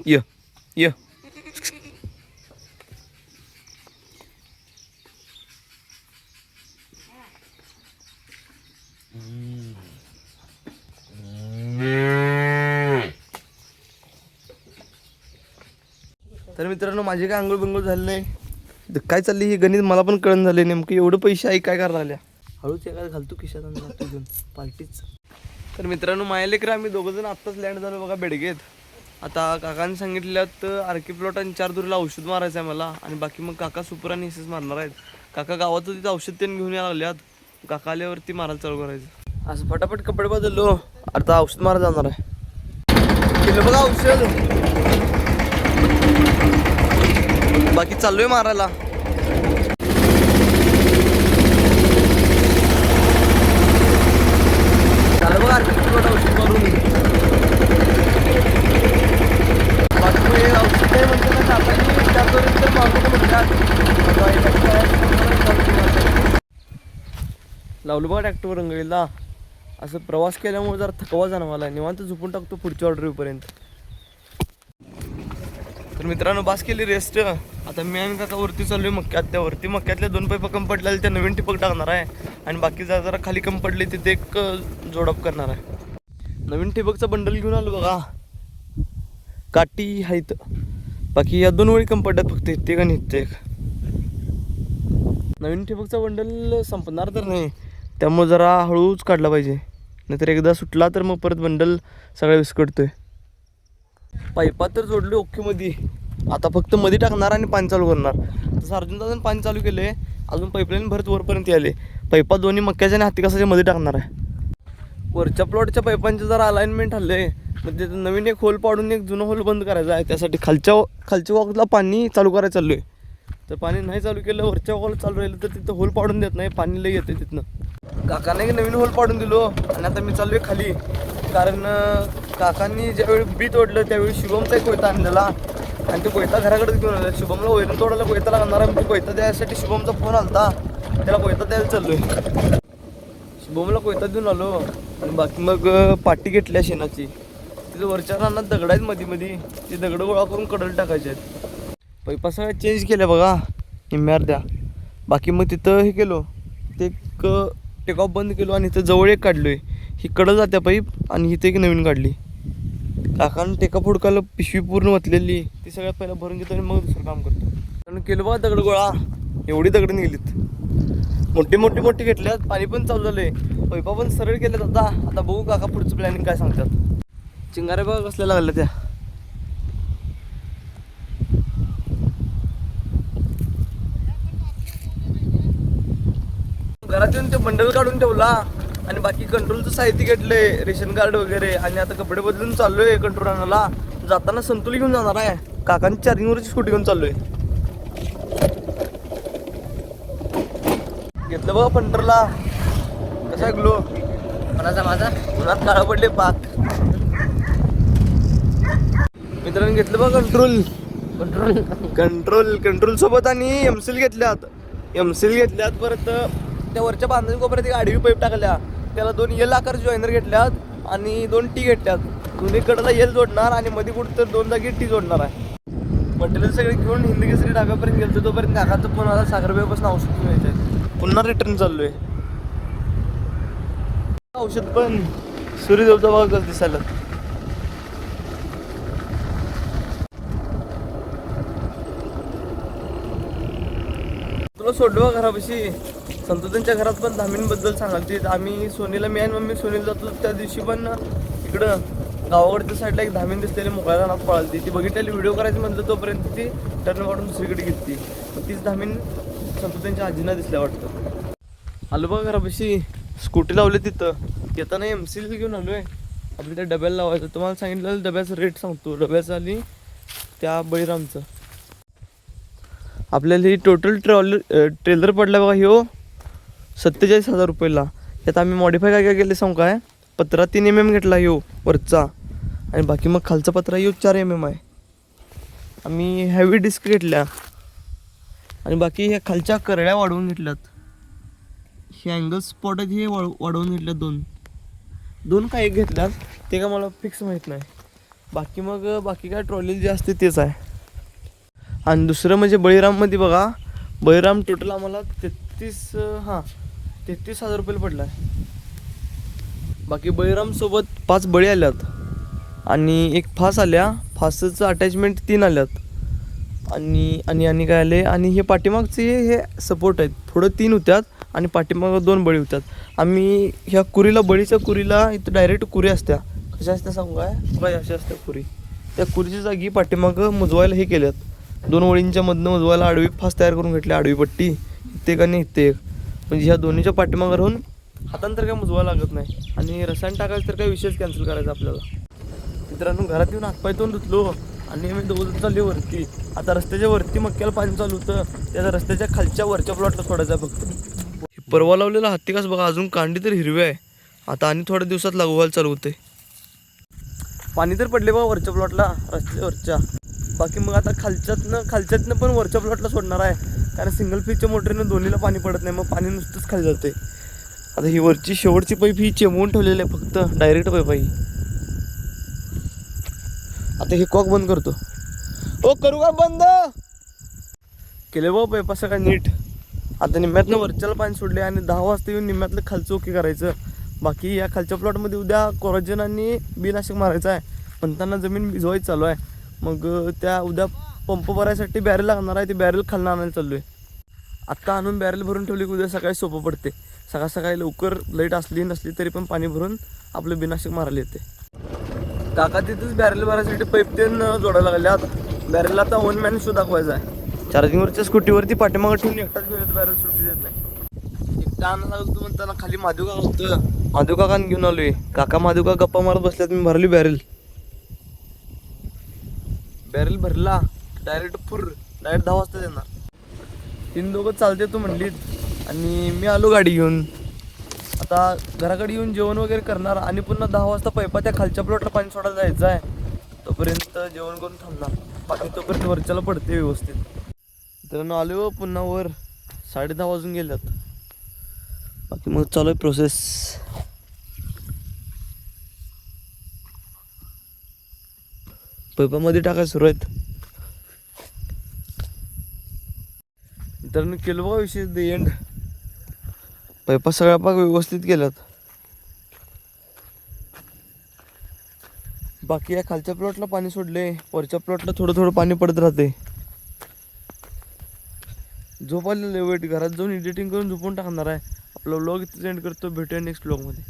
Iya, iya. तर मित्रांनो माझे काय आंघोळ बिंघोळ झाले नाही. काय चालली ही गणित मला पण कळण झाले. नेमकं एवढं पैसे आई काय करायला आल्या. हळूच एका घालतो खिशात आणि पार्टीच. तर मित्रांनो मायालेकर आम्ही दोघं जण आत्ताच लँड झालो बघा बेडगेत. आता काकांनी सांगितलं तर आरके प्लॉट आणि 4 दुरीला औषध मारायचं आहे मला. आणि बाकी मग काका सुपर आणि एसएस मारणार आहेत. काका गावाचं तिथं औषध त्यांनी घेऊन यायला लागल्यात. काका आल्यावरती मारायला चालू करायचं. असं फटाफट कपडे बदललो. आता औषध मारायला जाणार आहे. केलं बघा औषध. बाकी चाललोय मारायला. झालं बघा आरके प्लॉट औषध मारून. लावलं बघा ट्रॅक्टरवर रंगळीला. असं प्रवास केल्यामुळे जरा थकवा जाणवाला. निवांत झोपून टाकतो पुढच्या ऑर्डरपर्यंत. तर मित्रांनो बास केली रेस्ट. आता मी आणि काका वरती चाललोय मक्यात. त्या वरती मक्यातल्या 2 पाईप कम पडलेले त्या नवीन टिपक टाकणार आहे. आणि बाकी जरा खाली कम पडले तिथे एक जोडप करणार आहे. नवीन टिपकचा बंडल घेऊन आलो बघा. काठी आहेत. बाकी या 2 वळी कम पडतात फक्त. इथे का निघते एक नवीन ठिबकचा बंडल संपणार तर नाही. त्यामुळे जरा हळूच काढला पाहिजे. नाहीतर एकदा सुटला तर मग परत बंडल सगळा विस्कटतोय. पाईपा तर जोडले ओके मध्ये. आता फक्त मध्ये टाकणार आणि पाणी चालू करणार. तसं अर्जुन दादा पाणी चालू केले. अजून पाईपलाईन भरत वरपर्यंत आले. पाईपा दोन्ही मक्याच्या आणि हाती कसाच्या मध्ये टाकणार आहे. वरच्या प्लॉटच्या पाईपांचे जरा अलाइनमेंट हल्ले. म्हणजे नवीन एक होल पाडून एक जुनं होल बंद करायचा आहे. त्यासाठी खालच्या वॉकला पाणी चालू करायला चालू आहे. तर पाणी नाही चालू केलं वरच्या वॉकला चालू राहिलं तर तिथं होल पाडून देत नाही. पाणी लई येते तिथनं. काकाने एक नवीन होल पाडून दिलो. आणि आता मी चालू आहे खाली. कारण काकांनी ज्यावेळी बी तोडलं त्यावेळी शुभमचा एक कोयता आणलेला. आणि ते कोयता घराकडे घेऊन आला. शुभमला वैरण तोडायला कोयता लागणार आहे. कोयता द्यायसाठी शुभमचा फोन आलता. त्याला कोयता द्यायला चाललोय. शुभमला कोयता देऊन आलो. आणि बाकी मग पाटी घेतल्या शेणाची. तिथं वरच्या रानात दगड आहेत मध्ये. ते दगड गोळा करून कडल टाकायचे आहेत. पाईपा सगळ्या चेंज केल्या बघा निम्म्यार द्या. बाकी मग तिथं हे केलो. ते एक टेकऑफ बंद केलो. आणि इथं जवळ एक काढलोय. ही कडं जात्या पाईप. आणि इथं एक नवीन काढली. काकानं टेका फुडकाला पिशवी पूर्ण वतलेली. ती सगळ्यात पहिला भरून घेतो आणि मग दुसरं काम करतो. कारण केलं बघा दगड गोळा. एवढी दगड निघलीत. मोठी घेतल्यात. पाणी पण चालू झालंय. पाईपा पण सरळ केल्यात. आता बघू काका पुढचं प्लॅनिंग काय सांगतात. चिंगाऱ्या बघा कसल्या लागल्या त्या. घरात येऊन ते बंडल काढून ठेवला. आणि बाकी कंट्रोलचं साहित्य घेतलंय. रेशन कार्ड वगैरे. आणि आता कपडे बदलून चाललोय कंट्रोल आणायला. जाताना संतुली घेऊन जाणार आहे. काकांनी चार्जिंगवरची स्कूटी घेऊन चाललोय. घेतलं बघा पंढरला. कसा आहे ग्लो कोणाचा माझा. उन्हात काळा पडले पाक. मित्रांनी घेतलं बघा कंट्रोल सोबत. आणि एमसील घेतल्यात. परत त्या वरच्या बांधणी कोपऱ्यात एक आडवी पाईप टाकल्या. त्याला 2 एल आकार जॉईनर घेतल्यात. आणि 2 टी घेतल्यात. दोन्ही कडला एल जोडणार. आणि मध्ये कुठं तर 2 जागी टी जोडणार आहे. मटेरियल सगळे घेऊन हिंदकेसरी ढाब्यापर्यंत गेलो. तोपर्यंत काकाचं फोन आला. सागरबाईपासून औषध घेऊन यायचं. पुन्हा रिटर्न चाललोय. औषध पण सूर्यदेवता बघा कसं दिसायला. तुला सोडलो घरापाशी. संतोषांच्या घरात पण धामींबद्दल सांगाल. आम्ही सोनीला मी आणि मम्मी सोनीला जातो. त्या दिवशी पण इकडं गावाकडच्या साईडला एक धामीन दिसलेली मोकळ्या रानात पळाली. ती बघितलेली व्हिडिओ करायची म्हटलं तोपर्यंत ती टर्न काढून दुसरीकडे घेतली. तीच धामीन संतोषांच्या आजीना दिसल्या वाटतं. आलो बघा घरापाशी. स्कूटी लावली तिथं. येताना एमसील घेऊन आलोय. आपल्या त्या डब्याला लावायचं. तुम्हाला सांगितलं डब्याचं रेट सांगतो. डब्याचं आणि त्या बळीरामचं आपल्याला ही टोटल ट्रेलर पडला बघा ह्यो 47,000 रुपयाला. त्यात आम्ही मॉडिफाय काय काय केले सांगू काय. पत्रा 3 mm घेतला ह्यो वरचा आणि बाकी मग खालचा पत्रा ह्यो 4 mm आहे. आम्ही हेवी डिस्क घेतल्या आणि बाकी ह्या खालच्या करड्या वाढवून घेतल्यात. हे अँगल स्पॉट आहेत हे वाढवून घेतल्यात. दोन काय एक घेतल्यात ते का मला फिक्स माहीत नाही. बाकी काय ट्रॉली जे असते तेच आहे. आणि दुसरं म्हणजे बळीराममध्ये बघा, बळीराम टोटल आम्हाला 33,000 रुपयाला पडला आहे. बाकी बळीरामसोबत 5 बळी आल्यात आणि एक फास आल्या. फासचं अटॅचमेंट 3 आल्यात आणि काय आले. आणि हे पाठीमागचे हे सपोर्ट आहेत. पुढं 3 होत्यात आणि पाठीमागं 2 बळी होत्यात. आम्ही ह्या कुरीला बळीच्या कुरीला इथं डायरेक्ट कुरी असत्या. कशा असत्या सांगू काय बघा, अशा असत्या कुरी. त्या कुरीच्या जागी पाठीमागं मुजवायला हे केल्यात. 2 वळींच्या मधनं मुजवायला आडवी फास तयार करून घेतली. आडवी पट्टी इथे एक आणि इथे एक. म्हणजे ह्या दोन्हीच्या पाठीमागं राहून हातानं तर काय मुजवायला लागत नाही. आणि रसायन टाकायचं तर काय विषयच कॅन्सल करायचा आपल्याला. मित्रांनो घरात येऊन हातपाय तोंड धुतलो आणि मी दोघं चालली वरती. आता रस्त्याच्या वरती मक्याला पाणी चालू होतं. त्याचा रस्त्याच्या खालच्या वरच्या प्लॉटला सोडायचं आहे फक्त. परवा लावलेला हत्तीकास बघा अजून कांडी तर हिरवी आहे. आता आणि थोड्या दिवसात लागू व्हायला चालू होते. पाणी तर पडले बघा वरच्या प्लॉटला रस्त्याच्या वरच्या. बाकी मग आता खालच्यातनं पण वरच्या प्लॉटला सोडणार आहे. कारण सिंगल फेजच्या मोटरीनं दोन्हीला पाणी पडत नाही. मग पाणी नुसतंच खाली जाते. आता ही वरची शेवटची पाईप ही चेमवून ठेवलेली आहे फक्त. डायरेक्ट पाईप आहे. आता हे कॉक बंद करतो. ओ करू का बंद केले बा पाईप असं काय नीट. आता निम्म्यातनं वरच्याला पाणी सोडले आणि 10 वाजता येऊन निम्म्यातलं खालचं ओके करायचं. बाकी या खालच्या प्लॉटमध्ये उद्या कोरोजन आणि बिनाशक मारायचं आहे. म्हणताना जमीन भिजवायची चालू आहे. मग त्या उद्या पंप भरायसाठी बॅरेल लागणार आहे. ते बॅरेल खालनं आणायला चालू आहे. आत्ता आणून बॅरेल भरून ठेवली की उद्या सकाळी सोपं पडते. सकाळी लवकर लाईट असली नसली तरी पण पाणी भरून आपलं बिनाशक मारायला येते. काका तिथंच बॅरेल भरायसाठी पाईप तेन जोडायला लागल्यात. बॅरेलला आता 1 मॅन शो दाखवायचा आहे. चार्जिंगवरच्या स्कूटीवरती पाठीमागं ठेवून एकटाच घेऊन येतो. बॅरेल सुट्टी देत नाही. एकटा आणायला लागतो म्हणताना खाली महादेव काका होतं. महादेव काकाने घेऊन आलोय. काका महादेव काका गप्पा मारत बसल्यात. मी भरली बॅरेल भरला डायरेक्ट 10 वाजता येणार. 3 दोघं चालते तू म्हणलीत आणि मी आलो गाडी घेऊन. आता घराकडे येऊन जेवण वगैरे करणार आणि पुन्हा 10 वाजता पाईपा त्या खालच्या प्लॉटला पाणी सोडायला जायचं आहे. तोपर्यंत जेवण करून थांबणार. बाकी तोपर्यंत वरच्याला पडते व्यवस्थित. तर आलो पुन्हा वर. 10:30 वाजून गेल्यात. बाकी मग चालू आहे प्रोसेस. पाईपामध्ये टाकायला सुरू आहेत. तर केलं बघा विषय द एंड. पाईपा सगळ्या पाक व्यवस्थित केल्यात. बाकी या खालच्या प्लॉटला पाणी सोडले. वरच्या प्लॉटला थोडं पाणी पडत राहते. झोप आलेलं वेट घरात जाऊन एडिटिंग करून झोपून टाकणार आहे. आपला व्लॉग इथं एंड करतो. भेटूया नेक्स्ट व्लॉगमध्ये.